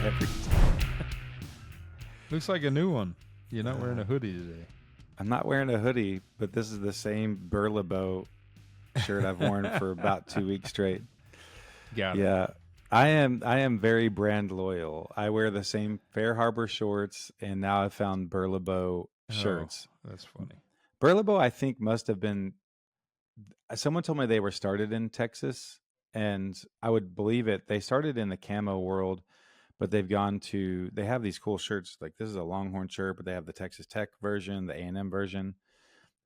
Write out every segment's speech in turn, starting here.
every Looks like a new one. You're not wearing a hoodie today. I'm not wearing a hoodie, but this is the same Burlebo shirt I've worn for about 2 weeks straight. Got it. Yeah. I am very brand loyal. I wear the same Fair Harbor shorts, and now I've found Burlebo shirts. Oh, that's funny. Burlebo, I think, must have been. Someone told me they were started in Texas, and I would believe it. They started in the camo world, but they've gone to. They have these cool shirts. Like this is a Longhorn shirt, but they have the Texas Tech version, the A&M version.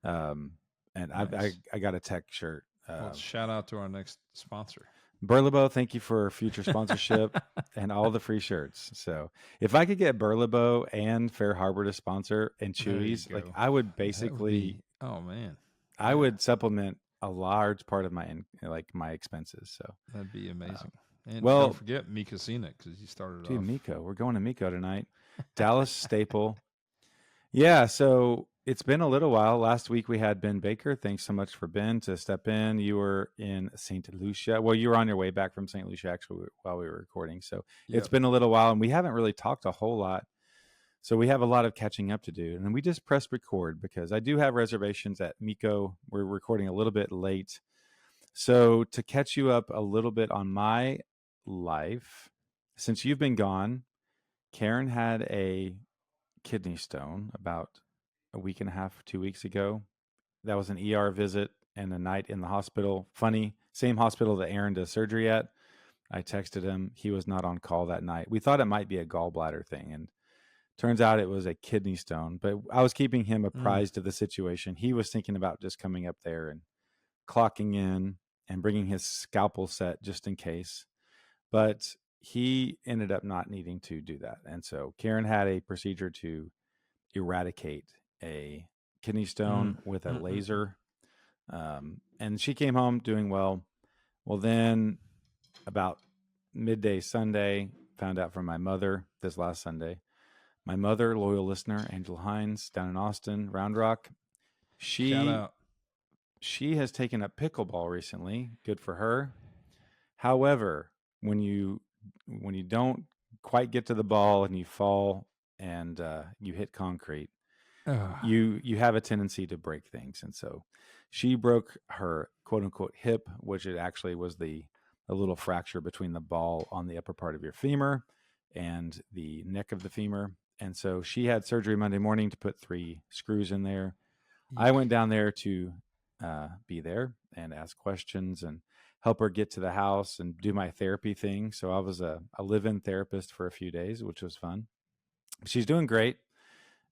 And Nice. I got a Tech shirt. Well, shout out to our next sponsor. Burlebo, thank you for future sponsorship and all the free shirts. So if I could get Burlebo and Fair Harbor to sponsor and There you Chewy's, like go. I would That would basically, be- oh man, I would supplement a large part of my expenses. So that'd be amazing. And well- don't forget Mika Scenic because you started dude, off. Miko, we're going to Miko tonight. Dallas staple. Yeah, so it's been a little while. Last week we had Ben Baker. Thanks so much for Ben to step in. You were in St. Lucia. Well, you were on your way back from St. Lucia actually while we were recording. So it's Yep. been a little while, and we haven't really talked a whole lot. So we have a lot of catching up to do. And we just pressed record because I do have reservations at Miko. We're recording a little bit late. So to catch you up a little bit on my life, since you've been gone, Karen had a kidney stone about a week and a half, 2 weeks ago. That was an ER visit and a night in the hospital. Funny, same hospital that Aaron does surgery at. I texted him. He was not on call that night. We thought it might be a gallbladder thing, and turns out it was a kidney stone. But I was keeping him apprised of the situation. He was thinking about just coming up there and clocking in and bringing his scalpel set just in case. But he ended up not needing to do that. And so Karen had a procedure to eradicate a kidney stone with a laser. And she came home doing well. Well, then about midday Sunday, found out from my mother this last Sunday. My mother, loyal listener, Angela Hines, down in Austin, Round Rock. Shout out. She has taken up pickleball recently. Good for her. However, when you don't quite get to the ball and you fall and you hit concrete, you have a tendency to break things. And so she broke her quote unquote hip, which it actually was a little fracture between the ball on the upper part of your femur and the neck of the femur. And so she had surgery Monday morning to put 3 screws in there. I went down there to be there and ask questions and help her get to the house and do my therapy thing. So I was a live-in therapist for a few days, which was fun. She's doing great,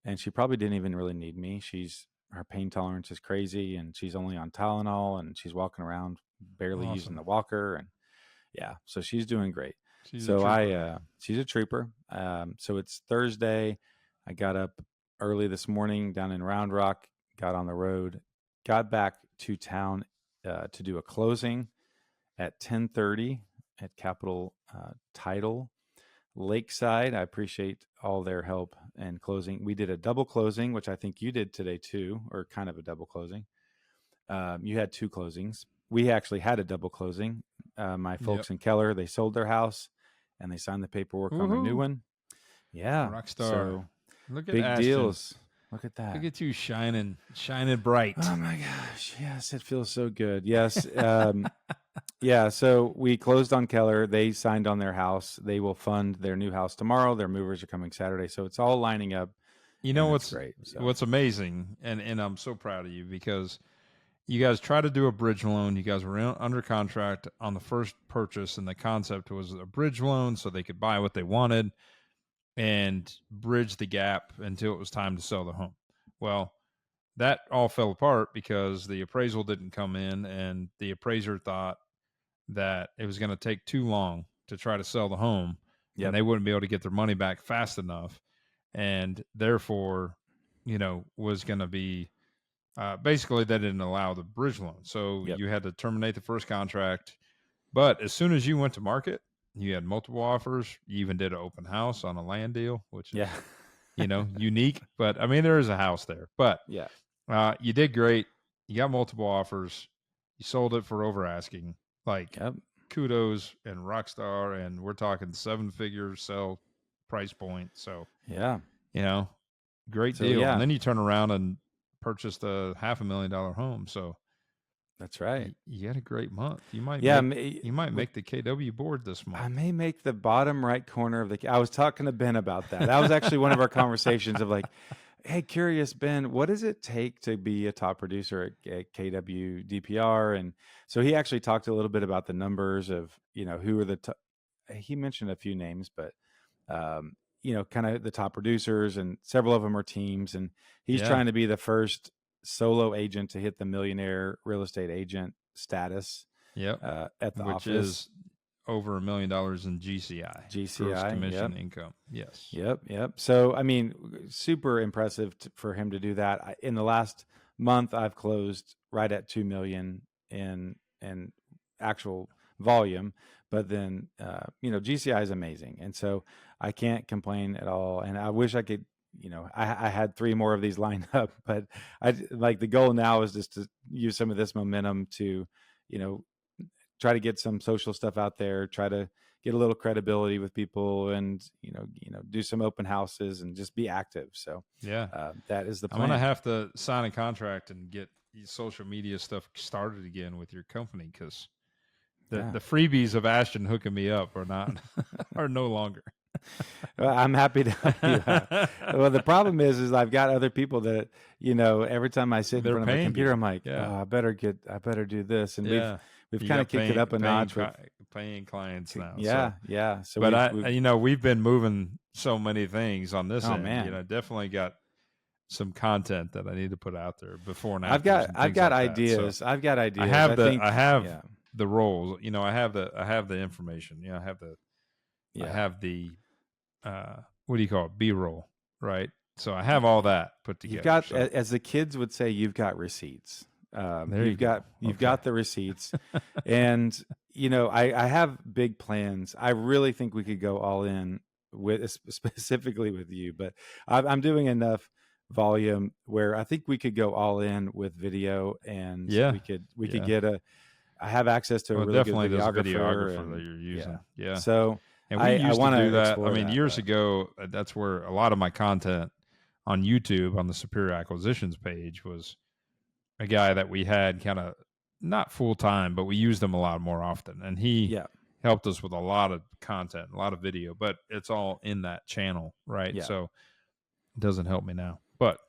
and she probably didn't even really need me. Her pain tolerance is crazy, and she's only on Tylenol, and she's walking around barely using the walker. And yeah, so she's doing great. She's a trooper. So it's Thursday. I got up early this morning down in Round Rock, got on the road, got back to town to do a closing at 10:30 at Capital Title Lakeside. I appreciate all their help and closing. We did a double closing, which I think you did today too, or kind of a double closing. You had 2 closings. We actually had a double closing. My folks in Keller, they sold their house and they signed the paperwork on the new one. Yeah. Rockstar. So look at big Ashton. deals. Look at that. Look at you shining bright. Oh my gosh. Yes, it feels so good. Yes. Yeah. So we closed on Keller. They signed on their house. They will fund their new house tomorrow. Their movers are coming Saturday. So it's all lining up. You know what's great? So. What's amazing, and I'm so proud of you because you guys tried to do a bridge loan. You guys were under contract on the first purchase, and the concept was a bridge loan so they could buy what they wanted and bridge the gap until it was time to sell the home. Well, that all fell apart because the appraisal didn't come in, and the appraiser thought that it was going to take too long to try to sell the home, and they wouldn't be able to get their money back fast enough, and therefore, was going to be basically they didn't allow the bridge loan. So you had to terminate the first contract. But as soon as you went to market, you had multiple offers. You even did an open house on a land deal, which is, unique. But I mean, there is a house there. But you did great. You got multiple offers. You sold it for over asking. Kudos and rockstar. And we're talking 7 figures sell price point. So, Yeah. great So deal. And yeah, then you turn around and purchased a $500,000 home. So that's right. you had a great month. You might Yeah, make the KW board this I month. may make the bottom right corner of the. I was talking to Ben about that. That was actually one of our conversations of like, hey, curious Ben, what does it take to be a top producer at KW DPR? And so he actually talked a little bit about the numbers of who are the. He mentioned a few names, but kind of the top producers, and several of them are teams. And he's Yeah. trying to be the first solo agent to hit the millionaire real estate agent status Yep. at the Which office. is over $1 million in GCI, gross commission income. Yes. Yep. So, I mean, super impressive for him to do that. In the last month, I've closed right at 2 million in actual volume, but then, GCI is amazing. And so I can't complain at all. And I wish I could, I had 3 more of these lined up, but the goal now is just to use some of this momentum to, try to get some social stuff out there, try to get a little credibility with people, and do some open houses and just be active. So yeah, that is the plan. I'm gonna have to sign a contract and get social media stuff started again with your company, because the freebies of Ashton hooking me up are no longer. Well, I'm happy to help you out. Well, the problem is I've got other people that every time I sit in front of a computer, I'm like, oh, I better do this, and we've kind of kicked it up a notch with paying clients now. Yeah. So, but we've been moving so many things on this end. Man. Definitely got some content that I need to put out there before and after. I've got ideas. So I've got ideas. I have the roles. I have the information. I have the what do you call it? B-roll, right? So I have all that put together. You've got, as the kids would say, you've got receipts. You've got the receipts, and I have big plans. I really think we could go all in with specifically with you, but I'm doing enough volume where I think we could go all in with video, and we could get I have access to a really good videographer that you're using. Yeah. So and we used to do that. I mean, years that. ago, that's where a lot of my content on YouTube on the Superior Acquisitions page was a guy that we had kind of not full time, but we used him a lot more often. And he helped us with a lot of content, a lot of video, but it's all in that channel, right? Yeah. So it doesn't help me now. But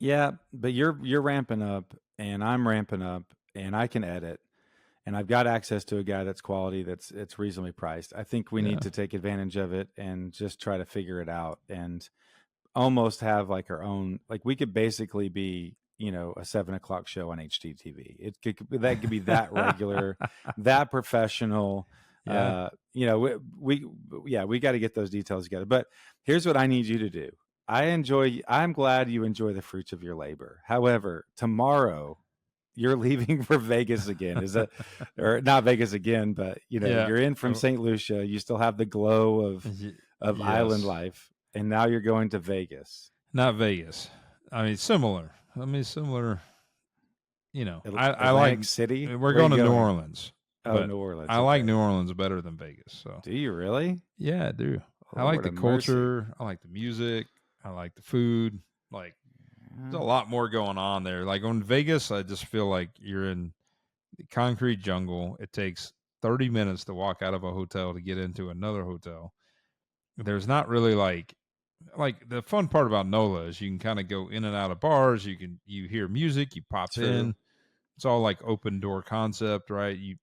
but you're ramping up, and I'm ramping up, and I can edit, and I've got access to a guy that's quality, it's reasonably priced. I think we need to take advantage of it and just try to figure it out, and almost have like our own, like we could basically be a 7:00 show on HGTV. That could be that regular, that professional. We got to get those details together. But here's what I need you to do. I'm glad you enjoy the fruits of your labor. However, tomorrow you're leaving for Vegas again. Or not Vegas again, but you're in from St. Lucia. You still have the glow of island life, and now you're going to Vegas. Not Vegas. I mean, similar. I like City. We're going to New Orleans. Oh, New Orleans. I like New Orleans better than Vegas. So. Do you really? Yeah, I do. I like the culture. I like the music. I like the food. Like, there's a lot more going on there. Like in Vegas, I just feel like you're in the concrete jungle. It takes 30 minutes to walk out of a hotel to get into another hotel. There's not really like the fun part about NOLA is you can kind of go in and out of bars. You hear music, you pop in. It's all like open door concept, right? You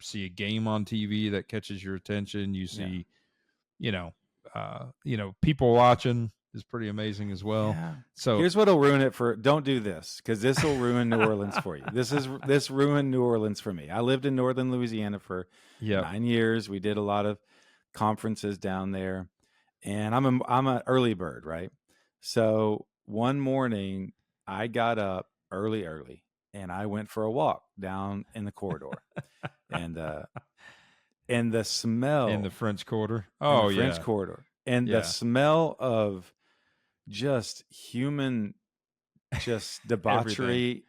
see a game on TV that catches your attention. You see, people watching is pretty amazing as well. Yeah. So here's what'll ruin it don't do this, because this will ruin New Orleans for you. This ruined New Orleans for me. I lived in northern Louisiana for 9 years. We did a lot of conferences down there, and I'm an early bird, right? So one morning I got up early, and I went for a walk down in the corridor, and the smell in the French Quarter. French Quarter, and the smell of just human, just debauchery,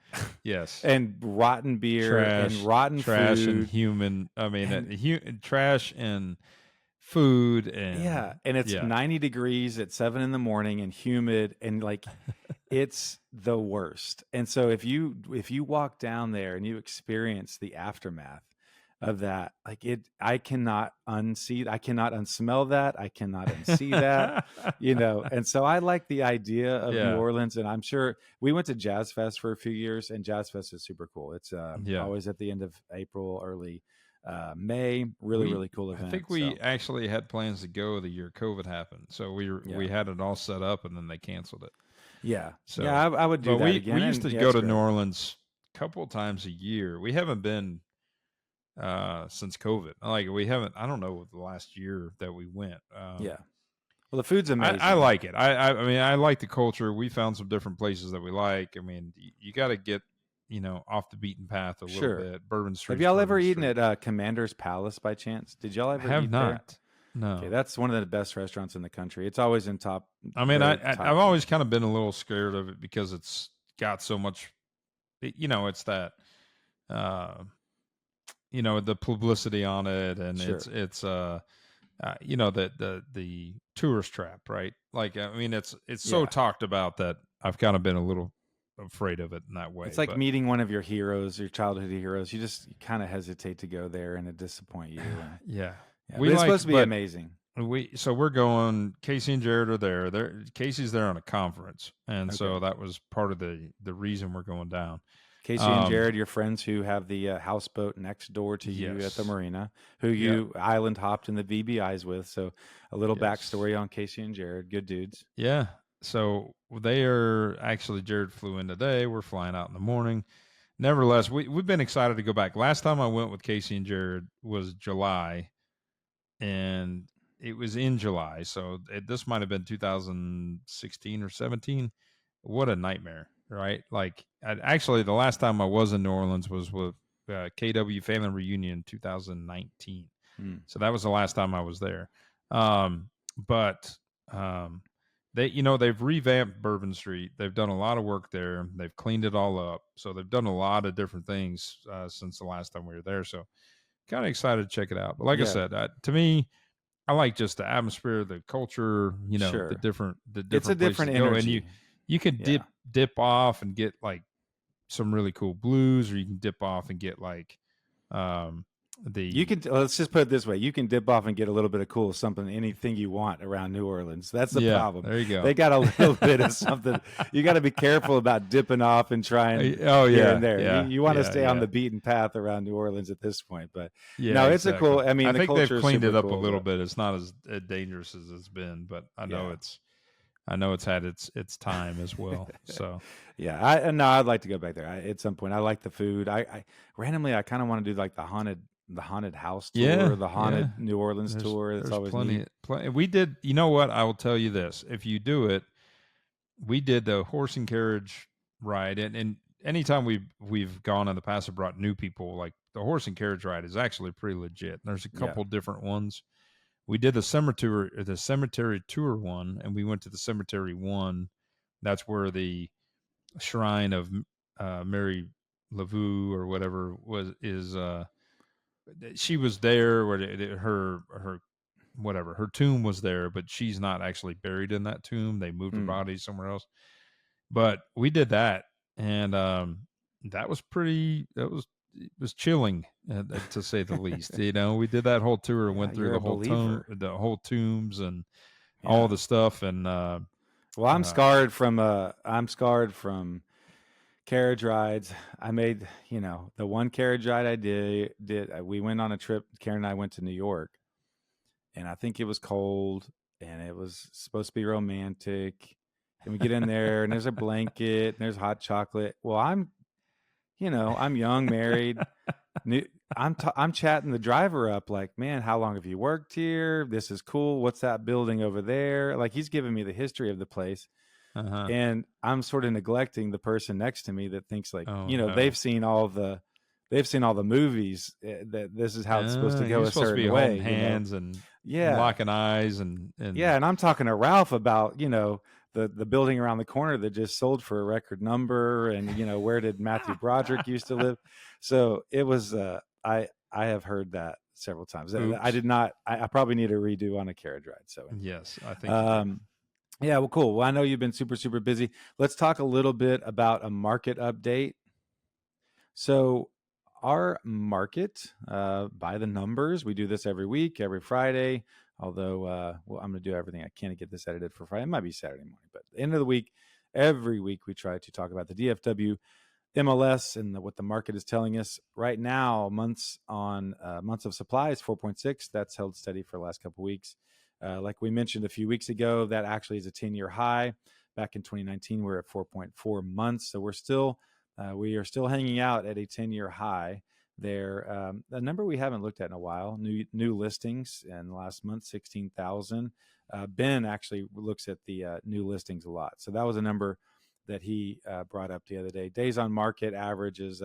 and rotten beer, and rotten trash food, and human. I mean, trash and food Yeah, and and it's yeah. 90 degrees at 7 in the morning and humid and like it's the worst. And so if you walk down there and you experience the aftermath of that, like I cannot unsee, I cannot unsmell that, I cannot unsee that, And so I like the idea of New Yeah. Orleans, and I'm sure we went to Jazz Fest for a few years, and Jazz Fest is super cool. It's Yeah. always at the end of April, early May. Really, We really cool I event. think we So actually had plans to go the year COVID happened. So yeah, we had it all set up and then they canceled it. yeah, yeah. So, I would do but that we again, used and to yeah, go it's to New great. Orleans a couple of times a year. We haven't been since COVID. Like we haven't. I don't know the last year that we went. Yeah. Well, the food's I amazing. like it. I mean I like the culture. We found some different places that we like. I mean you got to get off the beaten path a little Sure. bit. Bourbon Have Street's y'all ever Bourbon eaten Street. at Commander's Palace by chance? Did y'all ever Have eat there? not. Okay, No. that's one of the best restaurants in the country. It's always in top, I mean, their I've top. always kind of been a little scared of it because it's got so much, it's that, uh, the publicity on it, and Sure. the tourist trap, right? Like, I mean, it's so Yeah. talked about that I've kind of been a little afraid of it in that way. It's like But meeting one of your heroes, your childhood heroes. You just kind of hesitate to go there and it disappoint you. And yeah, yeah, we but it's like, supposed to be but amazing. we're going. Casey and Jared are there. Casey's there on a conference, and Okay. so that was part of the reason we're going down. Casey and Um, Jared, your friends who have the houseboat next door to you at the yes. marina, who Yep. you island hopped in the VBIs with. So a little Yes. backstory on Casey and Jared. Good dudes. Yeah. So they are actually Jared flew in today. We're flying out in the morning. Nevertheless, we've been excited to go back. Last time I went with Casey and Jared was July, and it was in July. So this might have been 2016 or 17. What a nightmare, right? Like, actually, the last time I was in New Orleans was with KW Family Reunion 2019. Mm. So that was the last time I was there. But they've revamped Bourbon Street. They've done a lot of work there. They've cleaned it all up. So they've done a lot of different things since the last time we were there. So kind of excited to check it out. But like I Yeah, said, to me, I like just the atmosphere, the culture, the sure. It's a different places different to go, and energy. you can Yeah. dip off and get like some really cool blues, or you can dip off and get like um You the can, let's just put it this way. You can dip off and get a little bit of cool something, anything you want around New Orleans. That's the yeah, problem. there you go. They got a little bit of something. You got to be careful about dipping off and trying Oh here and yeah, there. yeah, You want to yeah, stay on yeah, the beaten path around New Orleans at this point. But yeah, no, it's a cool, exactly. I mean, I the think they've culture is cleaned super it up a cool, little but bit. It's not as dangerous as it's been, but yeah. I know it's had its time as well. So Yeah, no, I'd like to go back there at some point. I like the food. I randomly, I kind of want to do like the haunted house yeah, tour, the yeah. haunted New Orleans tour. That's There's always neat. plenty. We did. You know what? I will tell you this: if you do it, we did the horse and carriage ride, and anytime we've gone in the past and brought new people, like the horse and carriage ride is actually pretty legit. There's a Yeah. couple different ones. We did the cemetery tour one, and we went to the cemetery one. That's where the shrine of Mary Laveau or whatever was is. She was there where her whatever her tomb was there, but she's not actually buried in that tomb. They moved her Mm. body somewhere else. But we did that, and that was pretty. It was chilling to say the least. We did that whole tour and Yeah, went through you're a believer. the whole tombs and all Yeah. the stuff. And Well, uh, I'm scarred from carriage rides. I made, the one carriage ride I did we went on a trip, Karen and I went to New York, and I think it was cold and it was supposed to be romantic. And we get in there and there's a blanket and there's hot chocolate. Well, I'm young, married. New, I'm chatting the driver up like, man, how long have you worked here? This is cool. What's that building over there? Like he's giving me the history of the place, uh-huh. and I'm sort of neglecting the person next to me that thinks like, Oh no. they've seen all the movies, that this is how it's supposed to go You're a supposed to be certain holding way. hands and Yeah, locking eyes and yeah, and I'm talking to Ralph about, the building around the corner that just sold for a record number, and where did Matthew Broderick used to live. So it was I have heard that several times. I Oops. did not. I probably need a redo on a carriage ride. So anyway. Yes, I think you do. Yeah, well, cool. Well, I know you've been super, super busy. Let's talk a little bit about a market update. So, our market, by the numbers, we do this every week, every Friday. Although, well, I'm going to do everything I can to get this edited for Friday. It might be Saturday morning, but at the end of the week, every week we try to talk about the DFW MLS and what the market is telling us right now. Months of supply is 4.6. That's held steady for the last couple of weeks. Like we mentioned a few weeks ago, that actually is a 10-year high. Back in 2019, we're at 4.4 months, so we are still hanging out at a 10-year high there. A number we haven't looked at in a while. New listings in the last month, 16,000. Ben actually looks at the new listings a lot, so that was a number that he brought up the other day. Days on market average is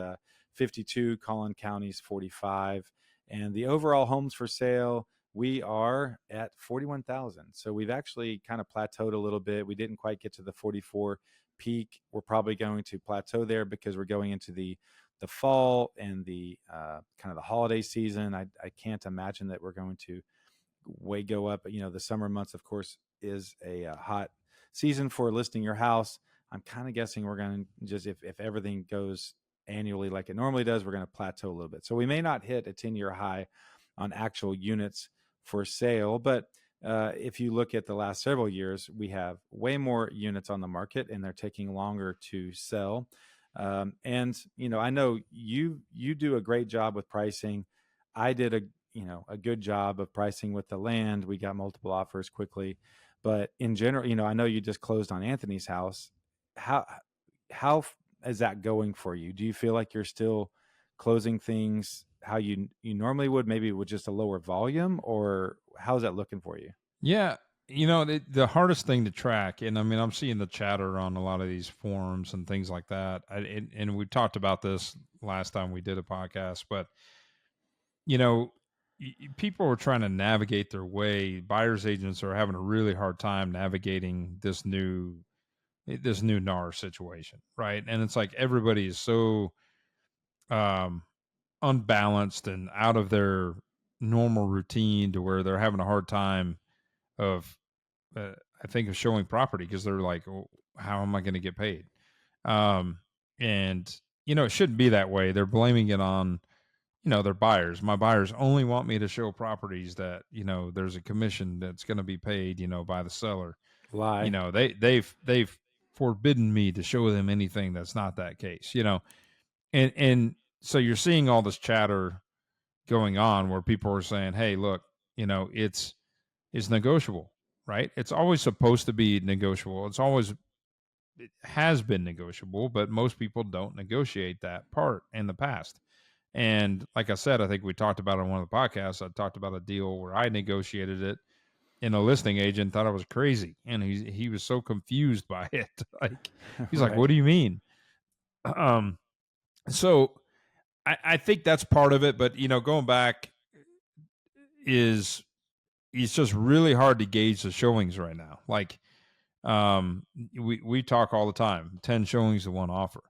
52, Collin County's 45, and the overall homes for sale, we are at 41,000. So we've actually kind of plateaued a little bit. We didn't quite get to the 44 peak. We're probably going to plateau there because we're going into the fall and the kind of the holiday season. I can't imagine that we're going to way go up. The summer months, of course, is a hot season for listing your house. I'm kind of guessing we're going to just, if everything goes annually like it normally does, we're going to plateau a little bit. So we may not hit a 10-year high on actual units for sale, but if you look at the last several years, we have way more units on the market and they're taking longer to sell. And I know you do a great job with pricing. I did a good job of pricing with the land. We got multiple offers quickly, but in general, I know you just closed on Anthony's house. How how is that going for you? Do you feel like you're still closing things how you normally would, maybe with just a lower volume, or how's that looking for you? Yeah, the hardest thing to track, and I mean, I'm seeing the chatter on a lot of these forums and things like that. And we talked about this last time we did a podcast, but you know, people are trying to navigate their way. Buyers agents are having a really hard time navigating this new NAR situation, right? And it's like everybody is so um, unbalanced and out of their normal routine to where they're having a hard time of I think of showing property because they're like, oh, how am I going to get paid? Um, and it shouldn't be that way. They're blaming it on their buyers. My buyers only want me to show properties that there's a commission that's going to be paid by the seller. Lie. They've forbidden me to show them anything that's not that case. And so you're seeing all this chatter going on where people are saying, hey, look, it's negotiable, right? It's always supposed to be negotiable. It has been negotiable, but most people don't negotiate that part in the past. And like I said, I think we talked about it on one of the podcasts. I talked about a deal where I negotiated it, and a listing agent thought I was crazy, and he was so confused by it. Like he's like, Right. "What do you mean?" Um, so I think that's part of it. But going back is it's just really hard to gauge the showings right now. Like we talk all the time, 10 showings to one offer.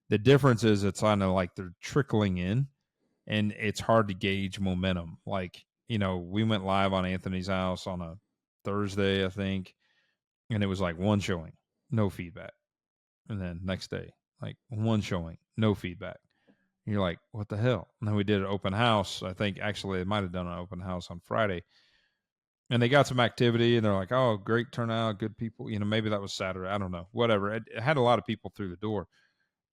The difference is it's kind of like they're trickling in, and it's hard to gauge momentum. Like we went live on Anthony's house on a Thursday, I think, and it was like one showing, no feedback. And then next day, like one showing, no feedback. And you're like, what the hell? And then we did an open house. I think actually they might have done an open house on Friday. And they got some activity, and they're like, oh, great turnout, good people. Maybe that was Saturday. I don't know. Whatever. It had a lot of people through the door.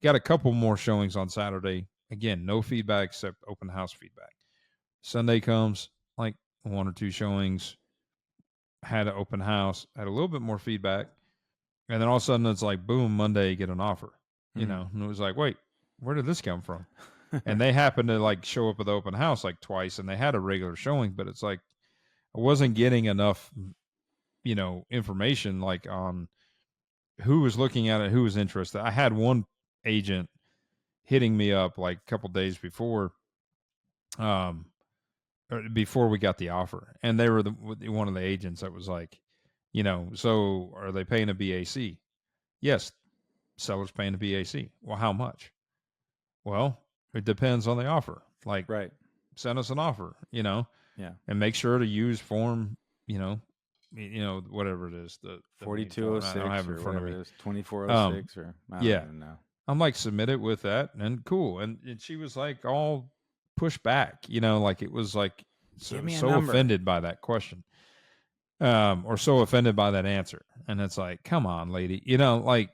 Got a couple more showings on Saturday. Again, no feedback except open house feedback. Sunday comes, like one or two showings, had an open house, had a little bit more feedback. And then all of a sudden it's like, boom, Monday, you get an offer, Mm. and it was like, wait, where did this come from? And they happened to like show up at the open house like twice, and they had a regular showing, but it's like, I wasn't getting enough, information like on who was looking at it, who was interested. I had one agent hitting me up like a couple days um, before we got the offer, and they were one of the agents that was like, so are they paying a BAC? Yes, seller's paying a BAC. Well, how much? Well, it depends on the offer. Like, Right. send us an offer, Yeah. and make sure to use form, whatever it is, the main form. I don't 4206 have it in or front of whatever me. it is, Um, 2406 or I don't yeah, even know. I'm like, submit it with that, and cool. And she was like all pushed back, like it was like Give so me a so number. offended by that question, or so offended by that answer. And it's like, come on, lady, like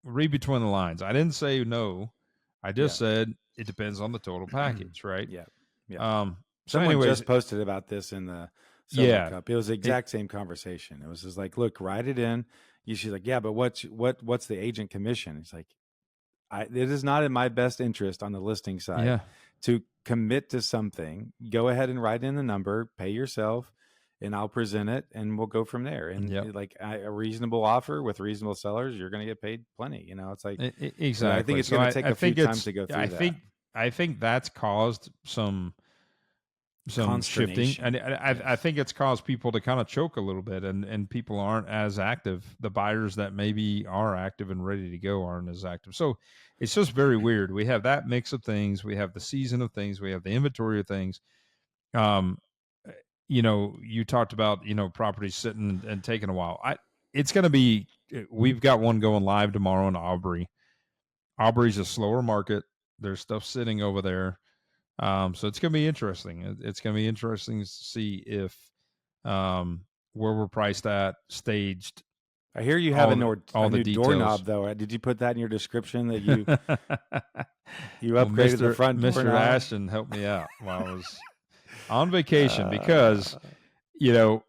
read between the lines. I didn't say no. I just Yeah. said it depends on the total package, right? Yeah. Yeah. Um, so, Someone anyways, just posted about this in the Solo yeah, Cup. It was the it, exact same conversation. It was just like, look, write it in. She's like, yeah, but what's the agent commission? It's like, it is not in my best interest on the listing side yeah, to commit to something. Go ahead and write in the number, pay yourself, and I'll present it, and we'll go from there. And yep. a reasonable offer with reasonable sellers, you're going to get paid plenty. It's like, but I think Exactly. it's So going to I, take I a few think times it's to go I through that think I think that's caused some shifting, and consternation. I Yes. think it's caused people to kind of choke a little bit, and people aren't as active. The buyers that maybe are active and ready to go aren't as active. So it's just very weird. We have that mix of things. We have the season of things. We have the inventory of things. Um, you talked about properties sitting and taking a while. It's going to be. We've got one going live tomorrow in Aubrey. Aubrey's a slower market. There's stuff sitting over there. So it's going to be interesting. It's going to be interesting to see if where we're priced at, staged, I hear you have all the a all the new details. doorknob though. Did you put that in your description that you you Well, upgraded the front Mister doorknob? Ashton helped me out while I was on vacation Uh, because you know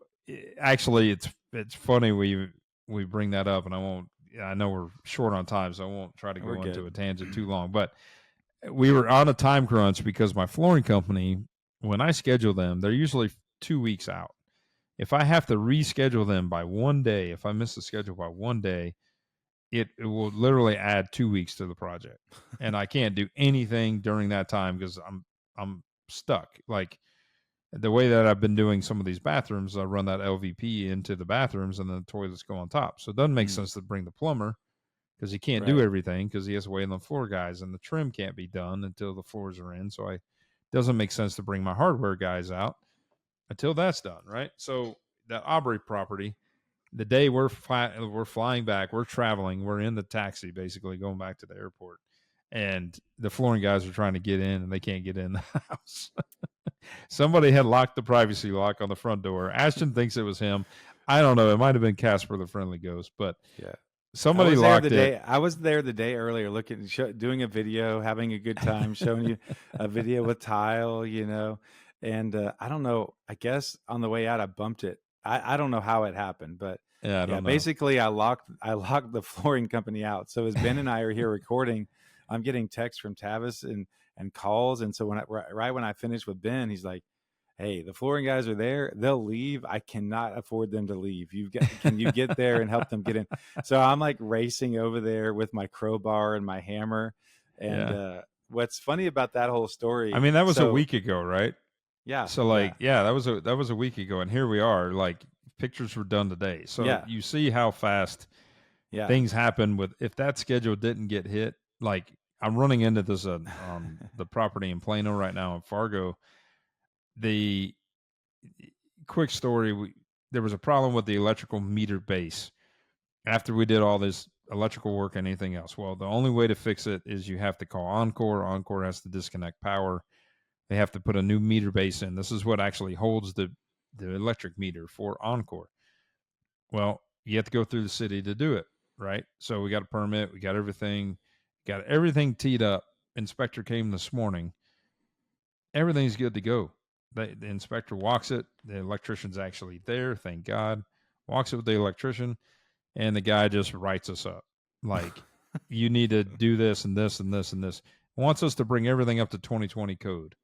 actually it's funny we bring that up, and I won't. I know we're short on time, so I won't try to we're go into good. a tangent too long, but we were on a time crunch because my flooring company, when I schedule them, they're usually 2 weeks out. If I have to reschedule them by one day, if I miss the schedule by one day, it will literally add 2 weeks to the project, and I can't do anything during that time because I'm stuck. Like the way that I've been doing some of these bathrooms, I run that LVP into the bathrooms, and then the toilets go on top. So it doesn't make Mm, sense to bring the plumber because he can't do right. everything because he has to wait on the floor guys, and the trim can't be done until the floors are in. So it doesn't make sense to bring my hardware guys out until that's done, right? So that Aubrey property, the day we're flying back, we're traveling, we're in the taxi basically going back to the airport, and the flooring guys are trying to get in and they can't get in the house. Somebody had locked the privacy lock on the front door. Ashton thinks it was him. I don't know. It might have been Casper the Friendly Ghost, but Yeah. somebody locked it. I was there the day earlier, doing a video, having a good time, showing you a video with tile, and I don't know. I guess on the way out, I bumped it. I don't know how it happened, but Yeah, I yeah, don't know. basically, I locked the flooring company out. So as Ben and I are here recording, I'm getting texts from Tavis and calls, and so right when I finished with Ben, he's like, hey, the flooring guys are there. They'll leave. I cannot afford them to leave. Can you get there and help them get in? So I'm like racing over there with my crowbar and my hammer. And Yeah. what's funny about that whole I story? mean, that was a So week ago, right? yeah, So yeah, like, yeah, that was a week ago, and here we are. Like pictures were done today. So yeah, you see how fast yeah. things happen with if that schedule didn't get hit. Like I'm running into this on the property in Plano right now in Fargo. The quick story: there was a problem with the electrical meter base after we did all this electrical work and anything else. Well, the only way to fix it is you have to call Encore. Encore has to disconnect power. They have to put a new meter base in. This is what actually holds the electric meter for Encore. Well, you have to go through the city to do it, right? So we got a permit, we got everything teed up. Inspector came this morning. Everything's good to go. The inspector walks it. The electrician's actually there, thank God. Walks it with the electrician, and the guy just writes us up. Like, you need to do this and this and this and this. Wants us to bring everything up to 2020 code.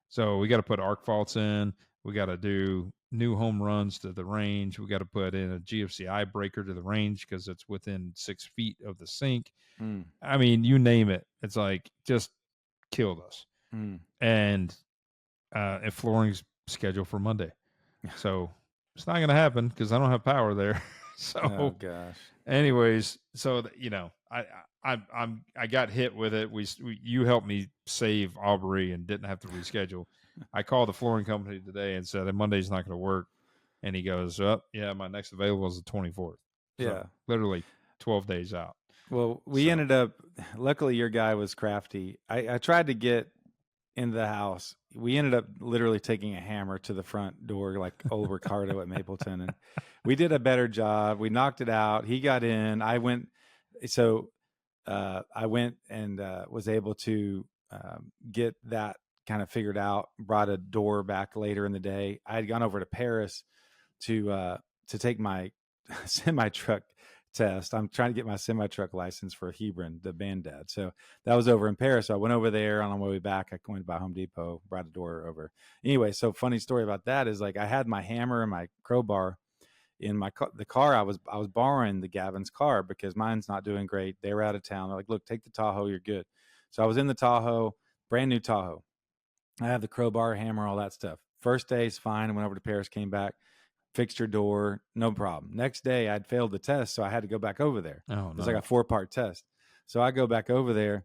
So we got to put arc faults in. We got to do new home runs to the range. We got to put in a GFCI breaker to the range because it's within 6 feet of the sink. Mm, I mean, you name it. It's like just killed us. mm. And flooring's scheduled for Monday. So it's not going to happen because I don't have power there. Oh So, gosh. anyways, so I got hit with it. You helped me save Aubrey and didn't have to reschedule. I called the flooring company today and said, Monday's not going to work. And he goes, oh, yeah, my next available is the 24th. Yeah. So literally 12 days out. Well, we So, ended up, luckily, your guy was crafty. I tried to get into the house. We ended up literally taking a hammer to the front door, like old Ricardo at Mapleton. And we did a better job. We knocked it out. He got in. So I went and was able to get that kind of figured out. Brought a door back later in the day. I had gone over to Paris to take my semi truck test. I'm trying to get my semi truck license for Hebron, the band dad. So that was over in Paris. So I went over there on my way back. I went by Home Depot, brought a door over. Anyway, so funny story about that is like I had my hammer and my crowbar in my the car. I was borrowing the Gavin's car because mine's not doing great. They were out of town. They're like, look, take the Tahoe, you're good. So I was in the Tahoe, brand new Tahoe. I have the crowbar, hammer, all that stuff. First day is fine. I went over to Paris, came back, fixed your door, no problem. Next day, I'd failed the test, so I had to go back over there. oh, It's no. like a 4-part test. So I go back over there,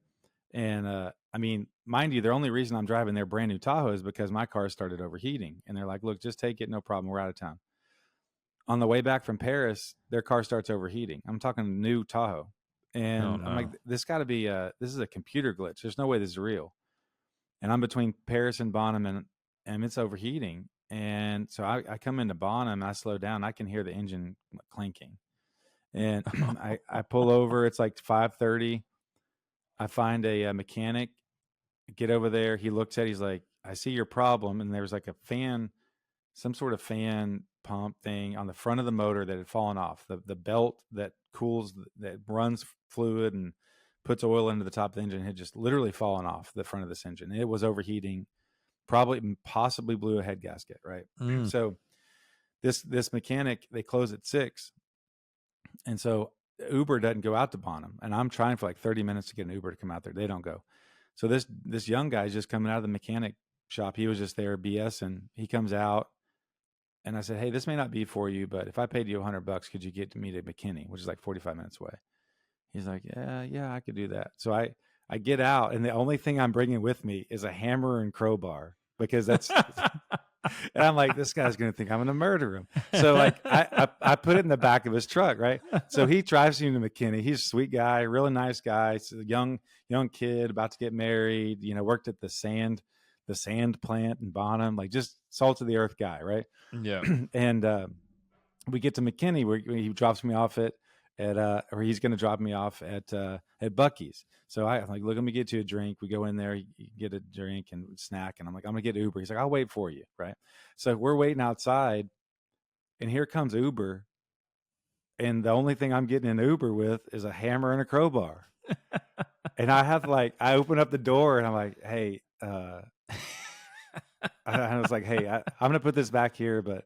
and I mean, mind you, the only reason I'm driving their brand new Tahoe is because my car started overheating, and they're like, "Look, just take it, no problem. We're out of town." On the way back from Paris, their car starts overheating. I'm talking new Tahoe, Oh, and I'm like, no. "This got to be this is a computer glitch. There's no way this is real." And I'm between Paris and Bonham, and it's overheating. And so I come into Bonham, I slow down, I can hear the engine clinking. And I pull over, it's like 5:30. I find a mechanic, get over there. He looks at it, he's like, I see your problem. And there's like a fan, some sort of fan pump thing on the front of the motor that had fallen off. The belt that cools, that runs fluid and puts oil into the top of the engine had just literally fallen off the front of this engine. It was overheating, possibly blew a head gasket, right? Mm. So this mechanic, they close at 6, and so Uber doesn't go out to Bonham, and I'm trying for like 30 minutes to get an Uber to come out there. They don't go. So this young guy's just coming out of the mechanic shop. He was just there BS, and he comes out, and I said, "Hey, this may not be for you, but if I paid you $100, could you get me to McKinney, which is like 45 minutes away?" He's like, "Yeah, I could do that." So I get out, and the only thing I'm bringing with me is a hammer and crowbar because that's. And I'm like, this guy's gonna think I'm gonna murder him. So like I put it in the back of his truck, right? So he drives me to McKinney. He's a sweet guy, really nice guy. He's a young kid about to get married. Worked at the sand plant in Bonham, like just salt of the earth guy, right? Yeah. And we get to McKinney where he drops me off or he's going to drop me off at Bucky's. So I'm like, look, let me get you a drink. We go in there, you get a drink and snack. And I'm like, I'm going to get Uber. He's like, I'll wait for you. Right. So we're waiting outside, and here comes Uber. And the only thing I'm getting an Uber with is a hammer and a crowbar. And I open up the door and I'm like, hey, I was like, hey, I'm going to put this back here, but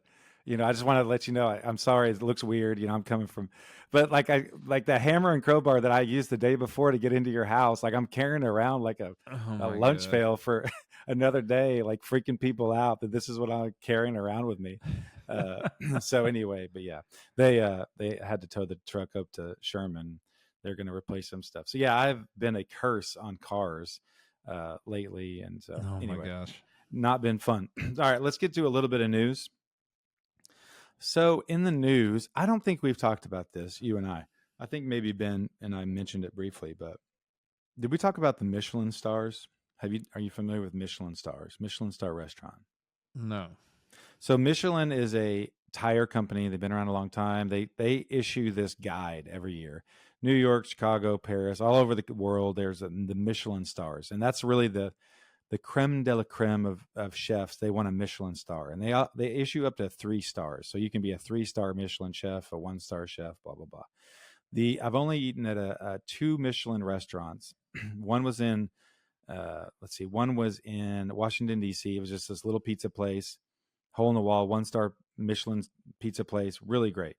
I just want to let you know, I'm sorry. It looks weird. I'm coming from, but like the hammer and crowbar that I used the day before to get into your house, like I'm carrying around like Oh, a my lunch God. pail for another day, like freaking people out that this is what I'm carrying around with me. So anyway, but yeah, they had to tow the truck up to Sherman. They're going to replace some stuff. So yeah, I've been a curse on cars lately. And so Oh, my anyway, gosh. not been fun. All right, let's get to a little bit of news. So in the news, I don't think we've talked about this, you and I. I think maybe Ben and I mentioned it briefly, but did we talk about the Michelin stars? Are you familiar with Michelin stars? Michelin star restaurant. No. So Michelin is a tire company. They've been around a long time. They issue this guide every year. New York, Chicago, Paris, all over the world. There's the Michelin stars, and that's really the creme de la creme of chefs. They want a Michelin star, and they issue up to 3 stars. So you can be a 3-star Michelin chef, a 1-star chef, blah blah blah. I've only eaten at a 2 Michelin restaurants. One was in one was in Washington D.C. It was just this little pizza place, hole in the wall, 1-star Michelin pizza place, really great.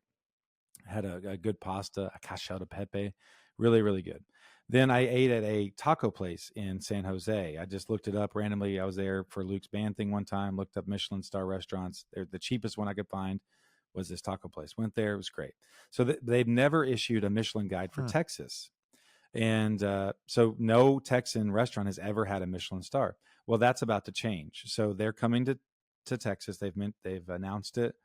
Had a good pasta, a cacio de pepe, really really good. Then I ate at a taco place in San Jose. I just looked it up randomly. I was there for Luke's band thing one time, looked up Michelin star restaurants. They're the cheapest one I could find was this taco place. Went there, it was great. So they've never issued a Michelin guide for Huh. Texas. And so no Texan restaurant has ever had a Michelin star. Well, that's about to change. So they're coming to Texas. They've announced it,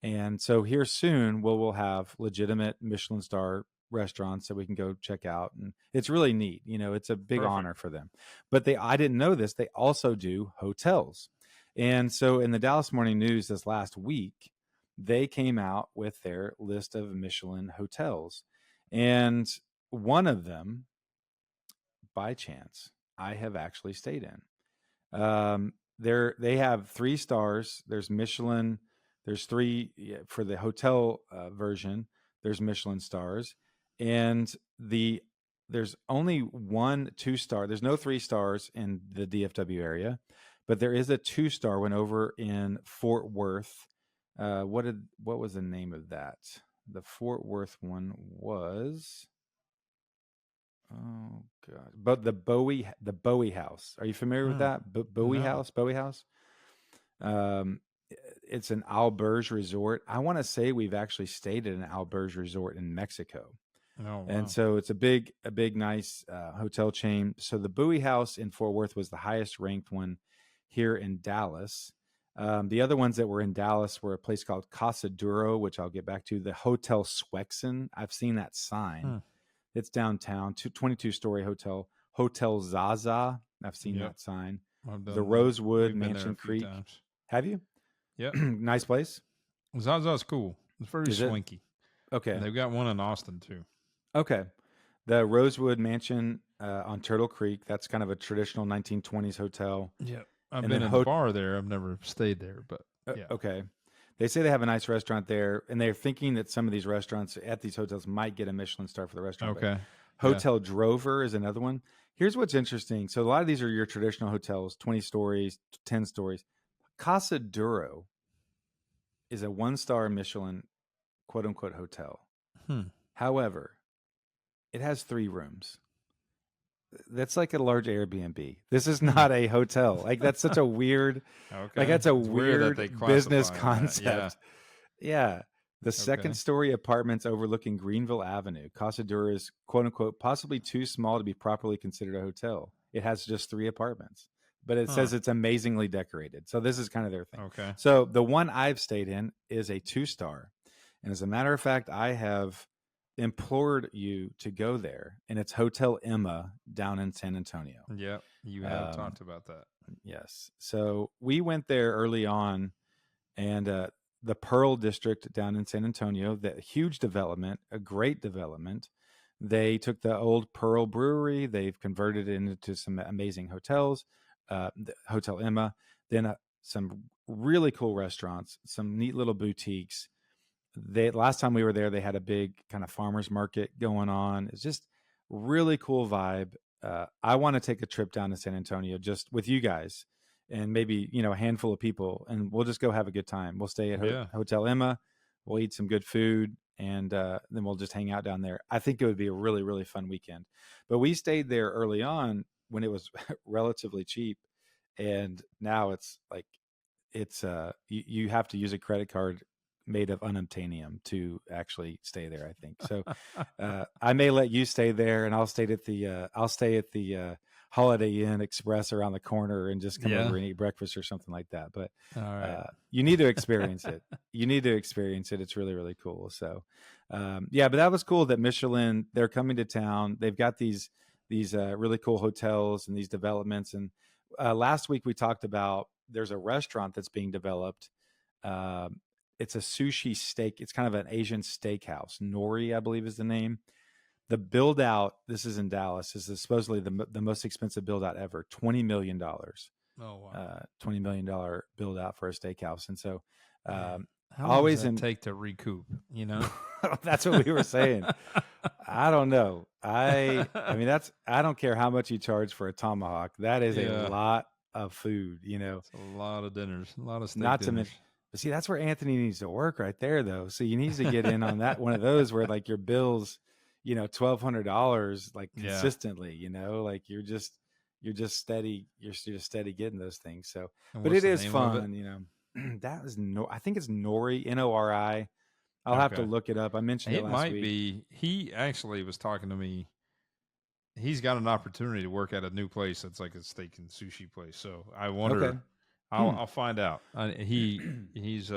and so here soon we'll have legitimate Michelin star restaurants that we can go check out, and it's really neat. It's a big Perfect. honor for them. But I didn't know this. They also do hotels, and so in the Dallas Morning News this last week, they came out with their list of Michelin hotels, and one of them, by chance, I have actually stayed in. They have 3 stars. There's Michelin. There's three for the hotel version. There's Michelin stars, and there's only 1 2 star. There's no 3 stars in the DFW area, but there is a 2 star one over in Fort Worth. What was the name of that? The Fort Worth one was, oh god, but the Bowie House. Are you familiar with Hmm. that? Bowie No. House, Bowie House. Um, it's an Alberge resort. I want to say we've actually stayed at an Alberge resort in Mexico, Oh and wow. so it's a big nice hotel chain. So the Bowie House in Fort Worth was the highest ranked one here in Dallas. The other ones that were in Dallas were a place called Casa Duro, which I'll get back to. The Hotel Swexen. I've seen that sign. Hmm. It's downtown, 22-story hotel. Hotel Zaza. I've seen Yep. that sign. I've The done that. Rosewood We've been there a Mansion few Creek. times. Have you? Yep. Nice place. Zaza's cool. It's very Is it? swanky. And Okay. they've got one in Austin too. Okay. The Rosewood Mansion on Turtle Creek. That's kind of a traditional 1920s hotel. Yep. I've And been then in the bar there. I've never stayed there, but yeah. okay. They say they have a nice restaurant there, and they're thinking that some of these restaurants at these hotels might get a Michelin star for the restaurant. But Okay. Yeah. Hotel Drover is another one. Here's what's interesting. So a lot of these are your traditional hotels, 20 stories, 10 stories. Casa Duro is a 1 star Michelin quote unquote hotel. Hmm. However, it has 3 rooms. That's like a large Airbnb. This is Hmm. not a hotel. Like that's such a weird, like Okay. that's a It's weird that they weird business classify that. Yeah. concept. Yeah. The second Okay. story apartments overlooking Greenville Avenue. Casa Duro is quote unquote possibly too small to be properly considered a hotel. It has just 3 apartments, but it Huh. says it's amazingly decorated. So this is kind of their thing. Okay. So the one I've stayed in is a 2 star. And as a matter of fact, I have implored you to go there, and it's Hotel Emma down in San Antonio. Yep. You have Um, talked about that. yes. So we went there early on, and the Pearl District down in San Antonio, that huge development, a great development. They took the old Pearl Brewery, they've converted it into some amazing hotels, the Hotel Emma, then some really cool restaurants, some neat little boutiques. They last time we were there, they had a big kind of farmers market going on. It's just really cool vibe. I want to take a trip down to San Antonio just with you guys, and maybe a handful of people, and we'll just go have a good time. We'll stay at Yeah. Hotel Emma. We'll eat some good food, and then we'll just hang out down there. I think it would be a really really fun weekend. But we stayed there early on when it was relatively cheap, and now it's like you have to use a credit card made of unobtainium to actually stay there, I think. So I may let you stay there, and I'll stay at the Holiday Inn Express around the corner and just come Yeah. over and eat breakfast or something like that. But All right. you need to experience it. You need to experience it. It's really really cool. So yeah, but that was cool that Michelin, they're coming to town. They've got these really cool hotels and these developments. And last week we talked about there's a restaurant that's being developed. Um, it's a sushi steak. It's kind of an Asian steakhouse. Nori, I believe, is the name. The build out. This is in Dallas. Is supposedly the most expensive build out ever. $20 million. Oh wow. $20 million build out for a steakhouse. And so, Man. um, How long does always that in. take to recoup? You know? That's what we were saying. I don't know. I mean I don't care how much you charge for a tomahawk. That is a Yeah. lot of food. It's a lot of dinners, a lot of steak Not to dinners. mention, but see, that's where Anthony needs to work right there, though. So you need to get in on that one of those where like your bills, $1,200 like Yeah. consistently. Like you're just steady. You're just steady getting those things. So, And but what's it the is name of it? fun. That is no. I think it's Nori, Nori. I'll have to Okay. look it up. I mentioned it It last might week. be. He actually was talking to me he's got an opportunity to work at a new place that's like a steak and sushi place. So I Okay. wonder. Hmm. I'll find out. He's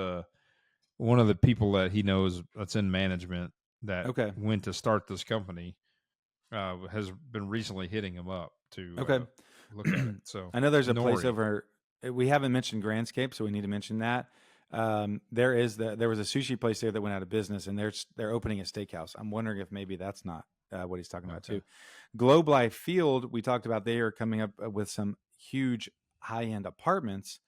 one of the people that he knows that's in management that Okay. went to start this company has been recently hitting him up to Okay. look at it. So I know there's a place Nori. over. We haven't mentioned Grandscape, so we need to mention that. There was a sushi place there that went out of business, and they're opening a steakhouse. I'm wondering if maybe that's not what he's talking about Okay. too. Globe Life Field, we talked about. They are coming up with some huge high end apartments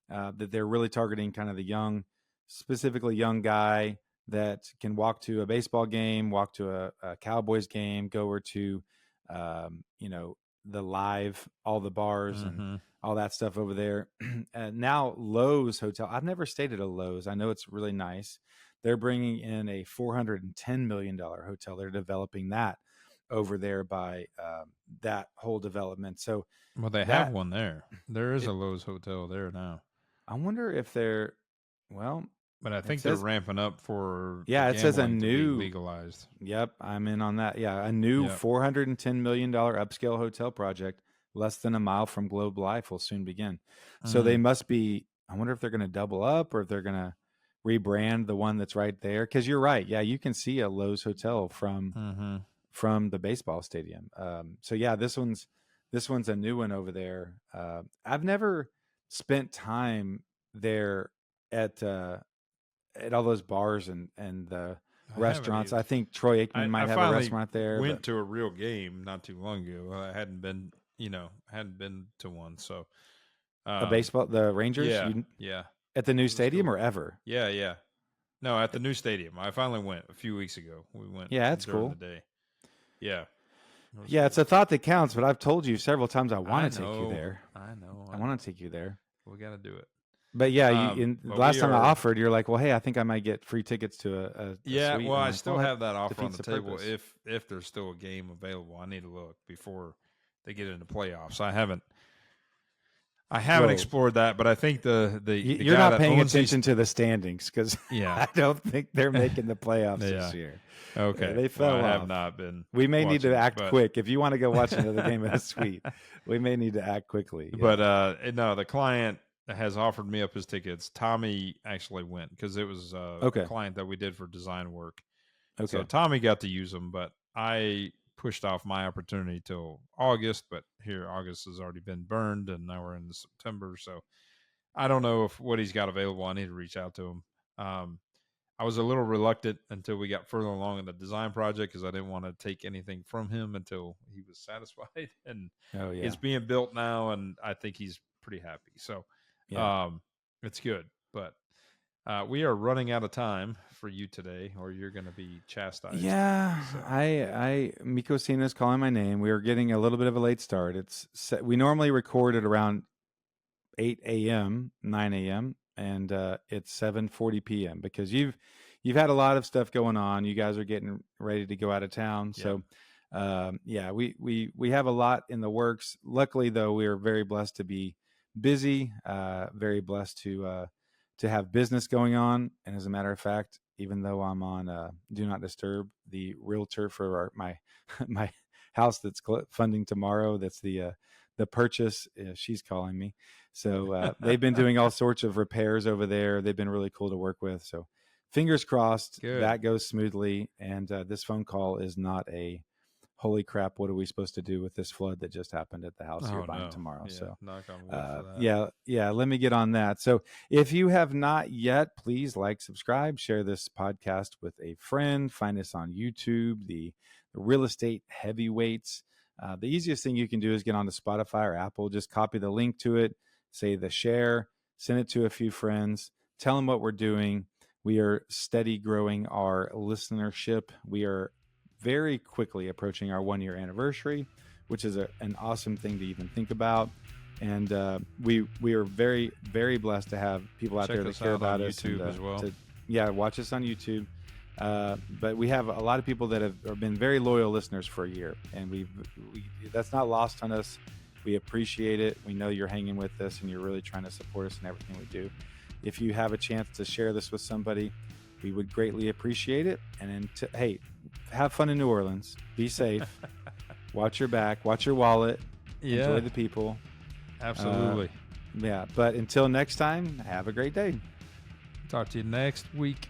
that they're really targeting kind of the young, specifically young guy that can walk to a baseball game, walk to a Cowboys game, go over to, you know, the live, all the bars and Mm-hmm. all that stuff over there. Now Lowe's Hotel. I've never stayed at a Lowe's. I know it's really nice. They're bringing in a $410 million hotel. They're developing that over there by that whole development. So Well, they have that one there. There is it, a Lowe's hotel there now, I wonder if they're, well, but I it think they're says, ramping up for the yeah, it says a gambling to be new, legalized. yep, I'm in on that. Yeah, a new Yep. $410 million upscale hotel project less than a mile from Globe Life will soon begin. So they Mm, must be, I wonder if they're going to double up or if they're going to rebrand the one that's right there. Cause you're right. Yeah, you can see a Lowe's hotel mm-hmm. from the baseball stadium. So yeah, this one's a new one over there. I've never spent time there at at all those bars and the I haven't restaurants. either. I think Troy Aikman I might have a finally restaurant there, but went to a real game not too long ago. I hadn't been, hadn't been to one. So, a um, baseball, the Rangers, yeah, you yeah, at the new it was stadium cool. or ever? Yeah, yeah. No, at the new stadium. I finally went a few weeks ago. We went Yeah, that's during the cool. day. Yeah, it was Yeah, it's cool. a thought that counts, but I've told you several times I I want to take you know, there. I know, I I want know. to take you there. We got to do it. But yeah, the But last we time I are. offered, you're like, well, hey, I think I might get free tickets to a Yeah, suite. well, I'm I like, still well, that have that offer on defeats the the table purpose. if there's still a game available. I need to look before they get into playoffs. I haven't Whoa, explored that, but I think the you're guy not that paying owns these. attention to the standings because Yeah. I don't think they're making the playoffs this Yeah. year. Okay. They Well, fell I have off. not been We may need to watching, act but quick. If you want to go watch another game of the suite, we may need to act quickly. but Yeah. no, the client has offered me up his tickets. Tommy actually went because it was a Okay. client that we did for design work. So Okay. Tommy got to use them, but I pushed off my opportunity till August. But here, August has already been burned, and now we're in September. So I don't know if what he's got available. I need to reach out to him. I was a little reluctant until we got further along in the design project because I didn't want to take anything from him until he was satisfied. And Oh yeah. it's being built now, and I think he's pretty happy. So Yeah. it's good. But we are running out of time for you today, or you're going to be chastised. Yeah. So. Miko Sina's calling my name. We are getting a little bit of a late start. We normally record at around 8 a.m., 9 a.m., and it's 7:40 p.m. because you've had a lot of stuff going on. You guys are getting ready to go out of town, so yeah, we have a lot in the works. Luckily, though, we are very blessed to be busy, very blessed to have business going on. And as a matter of fact, even though I'm on Do Not Disturb, the realtor for my my house that's funding tomorrow, that's the purchase, she's calling me. So they've been doing all sorts of repairs over there. They've been really cool to work with. So fingers crossed Good. that goes smoothly. And this phone call is not a holy crap, what are we supposed to do with this flood that just happened at the house you're buying tomorrow? Yeah, so knock on wood for that. yeah, let me get on that. So if you have not yet, please like, subscribe, share this podcast with a friend. Find us on YouTube, the real estate heavyweights. The easiest thing you can do is get onto Spotify or Apple. Just copy the link to it, say the share, send it to a few friends, tell them what we're doing. We are steady growing our listenership. We are very quickly approaching our 1 year anniversary, which is an awesome thing to even think about. And we are very, very blessed to have people out there that care about us. YouTube as well. Watch us on YouTube. But we have a lot of people that have been very loyal listeners for a year, and that's not lost on us. We appreciate it. We know you're hanging with us and you're really trying to support us in everything we do. If you have a chance to share this with somebody, we would greatly appreciate it. And hey, have fun in New Orleans. Be safe. Watch your back. Watch your wallet. Yeah, Enjoy the people. absolutely. Yeah. But until next time, have a great day. Talk to you next week.